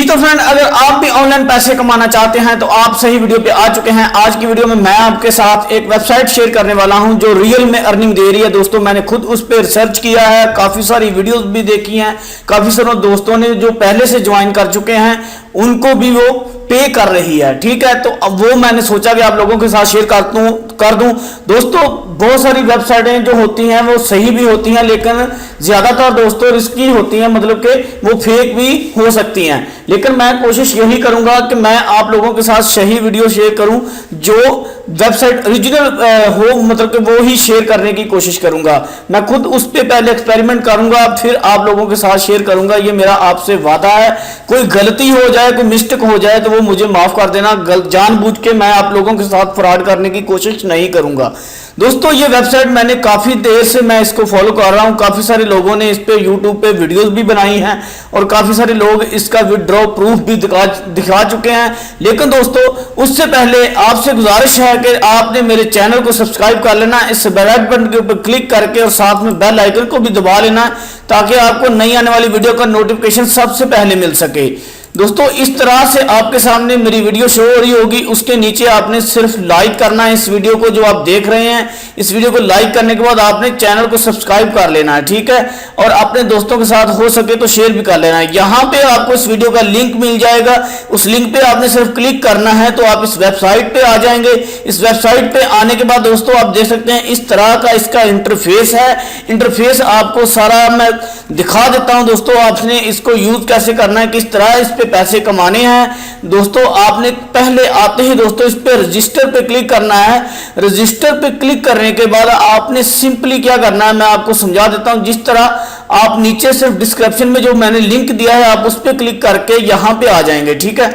जी तो फ्रेंड, अगर आप भी ऑनलाइन पैसे कमाना चाहते हैं तो आप सही वीडियो पे आ चुके हैं। आज की वीडियो में मैं आपके साथ एक वेबसाइट शेयर करने वाला हूं जो रियल में अर्निंग दे रही है। दोस्तों, मैंने खुद उस पर रिसर्च किया है, काफी सारी वीडियोस भी देखी हैं, काफी सारे दोस्तों ने जो पहले से ज्वाइन कर चुके हैं उनको भी वो पे कर रही है। ठीक है, तो अब वो मैंने सोचा कि आप लोगों के साथ शेयर कर दूं। दोस्तों, बहुत सारी वेबसाइटें जो होती हैं वो सही भी होती हैं, लेकिन ज्यादातर दोस्तों रिस्की होती हैं, मतलब कि वो फेक भी हो सकती हैं। लेकिन मैं कोशिश यही करूंगा कि मैं आप लोगों के साथ सही वीडियो शेयर करूं, जो वेबसाइट ओरिजिनल हो, मतलब कि वो ही शेयर करने की कोशिश करूंगा। मैं खुद उस पर पहले एक्सपेरिमेंट करूंगा, फिर आप लोगों के साथ शेयर करूंगा। ये मेरा आपसे वादा है। कोई गलती हो जाए, कोई मिस्टेक हो जाए तो वो मुझे माफ कर देना। जानबूझ के मैं आप लोगों के साथ फ्रॉड करने की कोशिश नहीं करूंगा। दोस्तों, ये वेबसाइट मैंने काफी देर से मैं इसको फॉलो कर रहा हूं। काफी सारे लोगों ने इस पे यूट्यूब पे वीडियोस भी बनाई हैं और काफी सारे लोग इसका विड्रॉ प्रूफ भी दिखा चुके हैं। लेकिन दोस्तों, उससे पहले आपसे गुजारिश है कि आपने मेरे चैनल को सब्सक्राइब कर लेना, इस बेल बटन के ऊपर क्लिक करके और साथ में बेल आइकन को भी दबा लेना, ताकि आपको नई आने वाली वीडियो का नोटिफिकेशन सबसे पहले मिल सके। दोस्तों, इस तरह से आपके सामने मेरी वीडियो शो हो रही होगी। उसके नीचे आपने सिर्फ लाइक करना है इस वीडियो को, जो आप देख रहे हैं। इस वीडियो को लाइक करने के बाद आपने चैनल को सब्सक्राइब कर लेना है, ठीक है, और अपने दोस्तों के साथ हो सके तो शेयर भी कर लेना है। यहां पे आपको इस वीडियो का लिंक मिल जाएगा, उस लिंक पे आपने सिर्फ क्लिक करना है तो आप इस वेबसाइट पे आ जाएंगे। इस वेबसाइट पे आने के बाद दोस्तों, आप देख सकते हैं इस तरह का इसका इंटरफेस है। इंटरफेस आपको सारा मैं दिखा देता हूं। दोस्तों, आपने इसको यूज कैसे करना है, किस तरह इस पैसे कमाने हैं। दोस्तों, आपने पहले आते ही दोस्तों इस पे रजिस्टर पे क्लिक करना है। रजिस्टर पे क्लिक करने के बाद आपने सिंपली क्या करना है, मैं आपको समझा देता हूं। जिस तरह आप नीचे सिर्फ डिस्क्रिप्शन में जो मैंने लिंक दिया है, आप उस पे क्लिक करके यहां पे आ जाएंगे, ठीक है।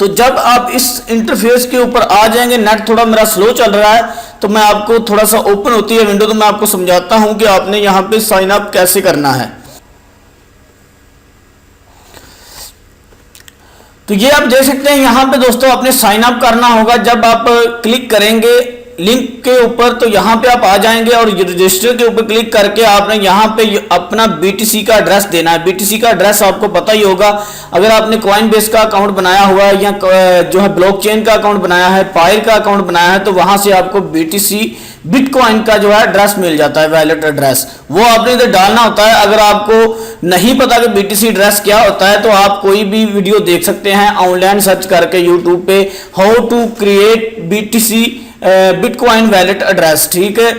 तो जब आप इस इंटरफेस के ऊपर आ जाएंगे, नेट थोड़ा मेरा स्लो चल रहा है तो मैं आपको थोड़ा सा ओपन होती है विंडो तो मैं आपको समझाता हूं कि आपने यहां पे साइन अप कैसे करना है। तो ये आप देख सकते हैं यहां पे दोस्तों आपने साइन अप करना होगा। जब आप क्लिक करेंगे लिंक के ऊपर तो यहां पे आप आ जाएंगे और रजिस्टर के ऊपर क्लिक करके आपने यहां पे अपना बीटीसी का एड्रेस देना है। बीटीसी का एड्रेस आपको पता ही होगा, अगर आपने कॉइनबेस का अकाउंट बनाया हुआ है या जो है ब्लॉकचेन का अकाउंट बनाया है, पायर का अकाउंट बनाया है, तो वहां से आपको बीटीसी बिटकॉइन का जो है एड्रेस मिल जाता है, वैलेट एड्रेस। वो आपने इधर डालना होता है। अगर आपको नहीं पता कि बीटीसी एड्रेस क्या होता है तो आप कोई भी वीडियो देख सकते हैं ऑनलाइन सर्च करके यूट्यूब पे, how to create BTC bitcoin wallet address, ठीक है।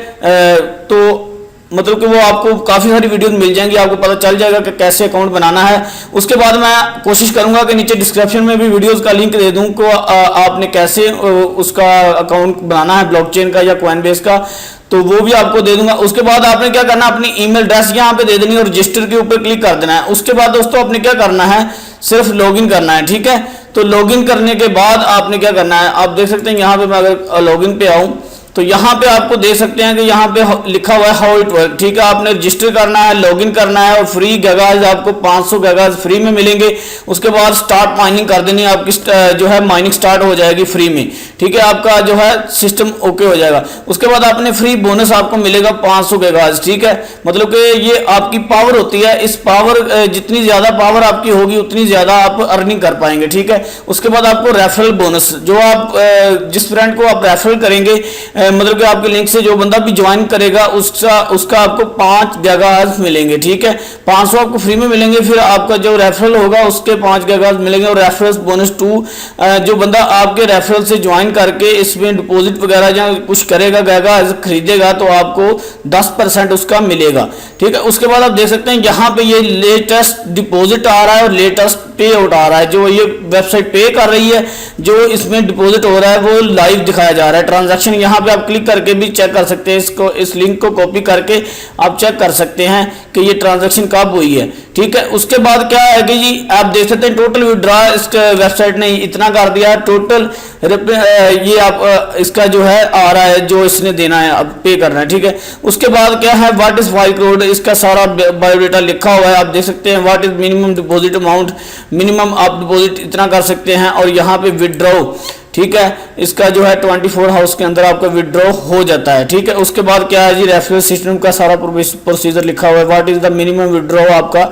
तो मतलब कि वो आपको काफी सारी वीडियोस मिल जाएंगी, आपको पता चल जाएगा कि कैसे अकाउंट बनाना है। उसके बाद मैं कोशिश करूंगा कि नीचे डिस्क्रिप्शन में भी वीडियोस का लिंक दे दूं को आपने कैसे उसका अकाउंट बनाना है, ब्लॉकचेन का या कॉइनबेस का, तो वो भी आपको दे दूंगा। उसके बाद आपने क्या करना है, अपनी ईमेल एड्रेस यहाँ पे दे देनी और रजिस्टर के ऊपर क्लिक कर देना है। उसके बाद दोस्तों आपने क्या करना है, सिर्फ लॉगिन करना है, ठीक है। तो लॉगिन करने के बाद आपने क्या करना है, आप देख सकते हैं यहाँ पे मैं अगर लॉगिन पे आऊं तो यहाँ पे आपको देख सकते हैं कि यहाँ पे लिखा हुआ है हाउ इट वर्क, ठीक है। आपने रजिस्टर करना है, लॉगिन करना है और फ्री गैगाज आपको 500 गैगाज फ्री में मिलेंगे। उसके बाद स्टार्ट माइनिंग कर देनी है, आपकी जो है माइनिंग स्टार्ट हो जाएगी फ्री में, ठीक है। आपका जो है सिस्टम ओके हो जाएगा। उसके बाद आपने फ्री बोनस आपको मिलेगा 500 गैगाज, ठीक है। मतलब कि ये आपकी पावर होती है, इस पावर जितनी ज्यादा पावर आपकी होगी उतनी ज्यादा आप अर्निंग कर पाएंगे, ठीक है। उसके बाद आपको रेफरल बोनस, जो आप जिस फ्रेंड को आप रेफरल करेंगे, मतलब कि आपके लिंक से जो बंदा भी ज्वाइन करेगा उसका आपको 5 गैगाज मिलेंगे, ठीक है। 500 आपको फ्री में मिलेंगे, फिर आपका जो रेफरल होगा उसके 5 गैगाज मिलेंगे और रेफरल बोनस 2, जो बंदा आपके रेफरल से ज्वाइन करके इसमें डिपॉजिट वगैरह या कुछ करेगा, गैगाज खरीदेगा, तो आपको 10% उसका मिलेगा, ठीक है। उसके बाद आप देख सकते हैं यहाँ पे ये लेटेस्ट डिपॉजिट आ रहा है और लेटेस्ट पे आउट आ रहा है। जो ये वेबसाइट पे कर रही है, जो इसमें डिपॉजिट हो रहा है वो लाइव दिखाया जा रहा है ट्रांजैक्शन। यहाँ पे आप क्लिक करके भी चेक कर सकते हैं, इसको इस लिंक को कॉपी करके आप चेक कर सकते हैं कि ये ट्रांजैक्शन कब हुई है, ठीक है। उसके बाद क्या है कि जी आप देख सकते हैं टोटल विड्रॉ इस वेबसाइट ने इतना कर दिया है, टोटल ये आप इसका जो है आ रहा है जो इसने देना है, अब पे करना है, ठीक है। उसके बाद क्या है, व्हाट इज 5 करोड़, इसका सारा बायोडेटा लिखा हुआ है, आप देख सकते हैं। What is minimum deposit amount, minimum आप डिपॉजिट इतना कर सकते हैं और यहाँ पे विड्रॉ, ठीक है, इसका जो है 24 हाउस के अंदर आपका विड्रॉ हो जाता है, ठीक है। उसके बाद क्या है जी, रेफरल सिस्टम का सारा प्रोसीजर लिखा हुआ है। What is the minimum withdraw आपका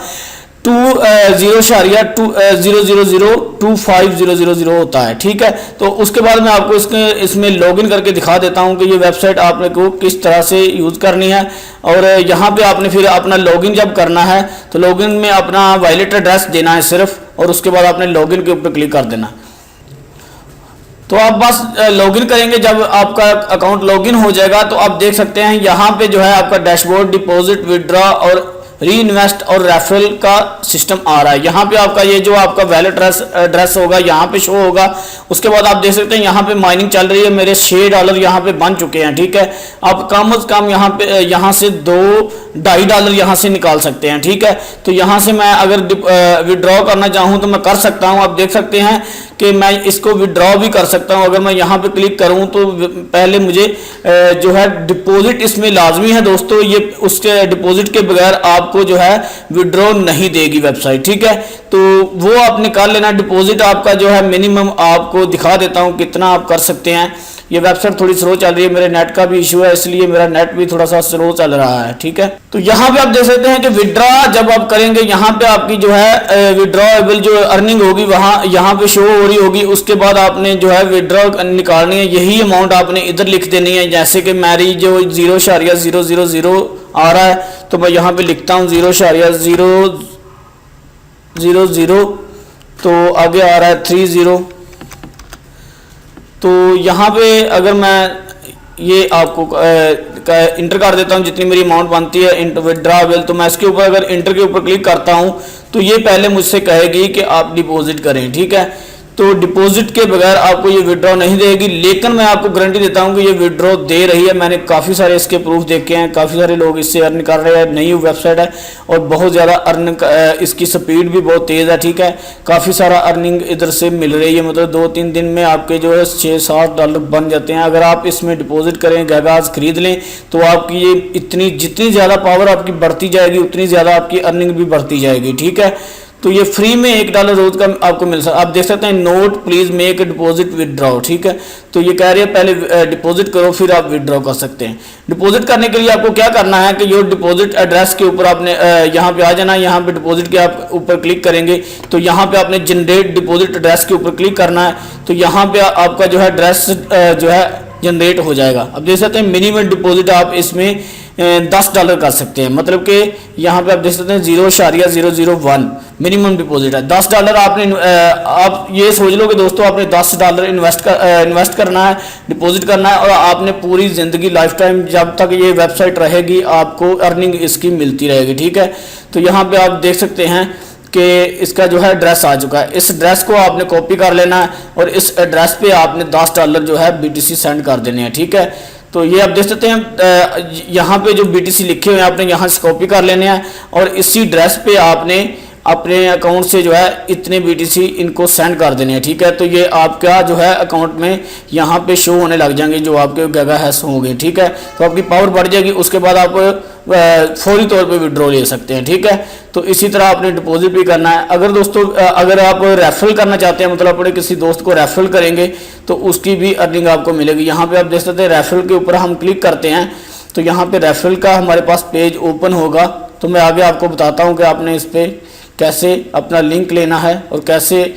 0.0002500 होता है। ठीक है, तो उसके बाद मैं आपको इसमें लॉगिन करके दिखा देता हूं कि ये वेबसाइट आपने को किस तरह से यूज़ करनी है। और यहाँ पे आपने फिर अपना लॉगिन जब करना है तो लॉगिन में अपना वॉलेट एड्रेस देना है सिर्फ, और उसके बाद आपने लॉगिन के ऊपर क्लिक कर देना। तो आप बस लॉगिन करेंगे, जब आपका अकाउंट लॉगिन हो जाएगा तो आप देख सकते हैं यहाँ पे जो है आपका डैशबोर्ड, डिपॉजिट, विड्रॉ और री इन्वेस्ट और रेफरल का सिस्टम आ रहा है। यहाँ पे आपका ये जो आपका वैलेट एड्रेस होगा यहाँ पे शो होगा। उसके बाद आप देख सकते हैं यहाँ पे माइनिंग चल रही है, मेरे $6 यहाँ पे बन चुके हैं। ठीक है, आप कम से कम यहाँ से $2.5 यहाँ से निकाल सकते हैं। ठीक है, तो यहाँ से मैं अगर विड्रॉ करना चाहूँ तो मैं कर सकता हूँ। आप देख सकते हैं कि मैं इसको विड्रॉ भी कर सकता हूँ। अगर मैं यहाँ पे क्लिक करूँ तो पहले मुझे जो है डिपॉजिट इसमें लाजमी है दोस्तों, ये उसके डिपॉजिट के बगैर आपको जो है विड्रॉ नहीं देगी वेबसाइट। ठीक है, तो वो आपने कर लेना। डिपॉजिट आपका जो है मिनिमम आपको दिखा देता हूँ कितना आप कर सकते हैं। ये वेबसाइट थोड़ी स्लो चल रही है, मेरे नेट का भी इशू है, इसलिए मेरा नेट भी थोड़ा सा स्लो चल रहा है। ठीक है, तो यहाँ पे आप देख सकते हैं कि विड्रॉ जब आप करेंगे यहाँ पे आपकी जो है विड्रॉएबल जो अर्निंग होगी वहाँ यहाँ पे शो हो रही होगी। उसके बाद आपने जो है विड्रॉ निकालनी है, यही अमाउंट आपने इधर लिख देनी है। जैसे कि मेरी जो 0.000 आ रहा है तो मैं यहाँ पे लिखता हूँ 0.000, तो आगे आ रहा है 30। तो यहाँ पे अगर मैं ये आपको इंटर कर देता हूँ जितनी मेरी अमाउंट बनती है विड्रॉएबल, तो मैं इसके ऊपर अगर इंटर के ऊपर क्लिक करता हूँ तो ये पहले मुझसे कहेगी कि आप डिपॉजिट करें। ठीक है, तो डिपॉजिट के बगैर आपको ये विड्रॉ नहीं देगी, लेकिन मैं आपको गारंटी देता हूँ कि ये विड्रॉ दे रही है। मैंने काफ़ी सारे इसके प्रूफ देखे हैं, काफ़ी सारे लोग इससे अर्न कर रहे हैं। नई वेबसाइट है और बहुत ज़्यादा अर्न इसकी स्पीड भी बहुत तेज़ है। ठीक है, काफ़ी सारा अर्निंग इधर से मिल रही है, मतलब 2-3 दिन में आपके जो है $6-7 बन जाते हैं। अगर आप इसमें डिपॉजिट करें, गैगाज खरीद लें तो आपकी ये जितनी ज़्यादा पावर आपकी बढ़ती जाएगी उतनी ज़्यादा आपकी अर्निंग भी बढ़ती जाएगी। ठीक है, तो ये फ्री में $1 रोज का आपको मिल सकता है। आप देख सकते हैं note please make deposit withdraw. ठीक है, तो ये कह रही है पहले डिपॉजिट करो फिर आप विदड्रॉ कर सकते हैं। डिपॉजिट करने के लिए आपको क्या करना है कि ये डिपॉजिट एड्रेस के ऊपर आपने यहाँ पे आ जाना है। यहाँ पे डिपॉजिट के आप ऊपर क्लिक करेंगे तो यहाँ पे आपने जनरेट डिपॉजिट एड्रेस के ऊपर क्लिक करना है। तो यहाँ पे आपका जो है एड्रेस जो है जनरेट हो जाएगा। अब देख सकते हैं मिनिमम डिपॉजिट आप इसमें $10 कर सकते हैं, मतलब कि यहाँ पे आप देख सकते हैं 0.001 मिनिमम डिपॉजिट है। $10 आपने आप ये सोच लो कि दोस्तों आपने $10 इन्वेस्ट करना है, डिपॉजिट करना है, और आपने पूरी ज़िंदगी लाइफ टाइम जब तक ये वेबसाइट रहेगी आपको अर्निंग इसकी मिलती रहेगी। ठीक है, तो यहाँ पे आप देख सकते हैं कि इसका जो है एड्रेस आ चुका है। इस एड्रेस को आपने कॉपी कर लेना है और इस एड्रेस पे आपने $10 जो है BTC सेंड कर देने हैं। ठीक है, तो ये आप देख सकते हैं यहाँ पे जो BTC लिखे हुए हैं आपने यहाँ से कॉपी कर लेने हैं और इसी एड्रेस पे आपने अपने अकाउंट से जो है इतने BTC इनको सेंड कर देने हैं। ठीक है, तो ये आपका जो है अकाउंट में यहाँ पे शो होने लग जाएंगे जो आपके गैगा हैश होंगे। ठीक है, तो आपकी पावर बढ़ जाएगी। उसके बाद आप फौरी तौर पे विड्रॉ ले सकते हैं। ठीक है, तो इसी तरह आपने डिपॉजिट भी करना है। अगर दोस्तों अगर आप रेफरल करना चाहते हैं, मतलब अपने किसी दोस्त को रेफरल करेंगे तो उसकी भी अर्निंग आपको मिलेगी। यहाँ पे आप देख सकते हैं रेफरल के ऊपर हम क्लिक करते हैं तो यहाँ पे रेफरल का हमारे पास पेज ओपन होगा। तो मैं आगे आपको बताता हूँ कि आपने इस पर कैसे अपना लिंक लेना है और कैसे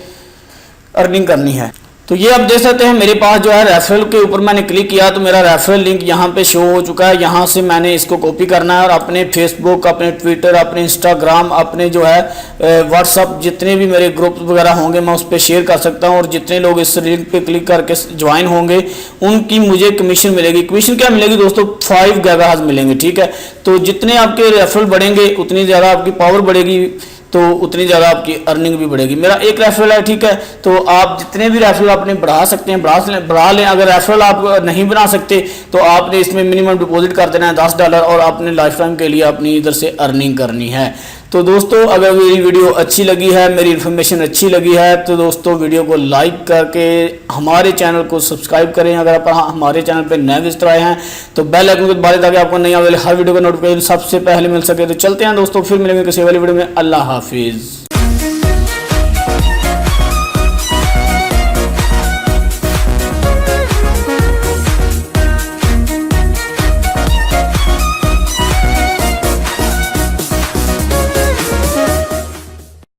अर्निंग करनी है। तो ये आप देख सकते हैं मेरे पास जो है रेफरल के ऊपर मैंने क्लिक किया तो मेरा रेफरल लिंक यहाँ पे शो हो चुका है। यहाँ से मैंने इसको कॉपी करना है और अपने फेसबुक, अपने ट्विटर, अपने इंस्टाग्राम, अपने जो है व्हाट्सअप, जितने भी मेरे ग्रुप वगैरह होंगे मैं उस पर शेयर कर सकता हूँ। और जितने लोग इस लिंक पे क्लिक करके ज्वाइन होंगे उनकी मुझे कमीशन मिलेगी। कमीशन क्या मिलेगी दोस्तों? 5 गैगाज मिलेंगे। ठीक है, तो जितने आपके रेफरल बढ़ेंगे उतनी ज़्यादा आपकी पावर बढ़ेगी, तो उतनी ज़्यादा आपकी अर्निंग भी बढ़ेगी। मेरा एक रेफरल है। ठीक है, तो आप जितने भी रेफरल अपने बढ़ा सकते हैं बढ़ा लें। अगर रेफरल आप नहीं बना सकते तो आपने इसमें मिनिमम डिपॉजिट कर देना है $10 और आपने लाइफ टाइम के लिए अपनी इधर से अर्निंग करनी है। तो दोस्तों अगर मेरी वीडियो अच्छी लगी है, मेरी इन्फॉर्मेशन अच्छी लगी है तो दोस्तों वीडियो को लाइक करके हमारे चैनल को सब्सक्राइब करें। अगर आप हमारे चैनल पर नए विजिटर आए हैं तो बेल आइकन को दबा दें ताकि आपको नई आने वाली हर वीडियो का नोटिफिकेशन सबसे पहले मिल सके। तो चलते हैं दोस्तों, फिर मिलेंगे किसी वाली वीडियो में। अल्लाह हाफिज़।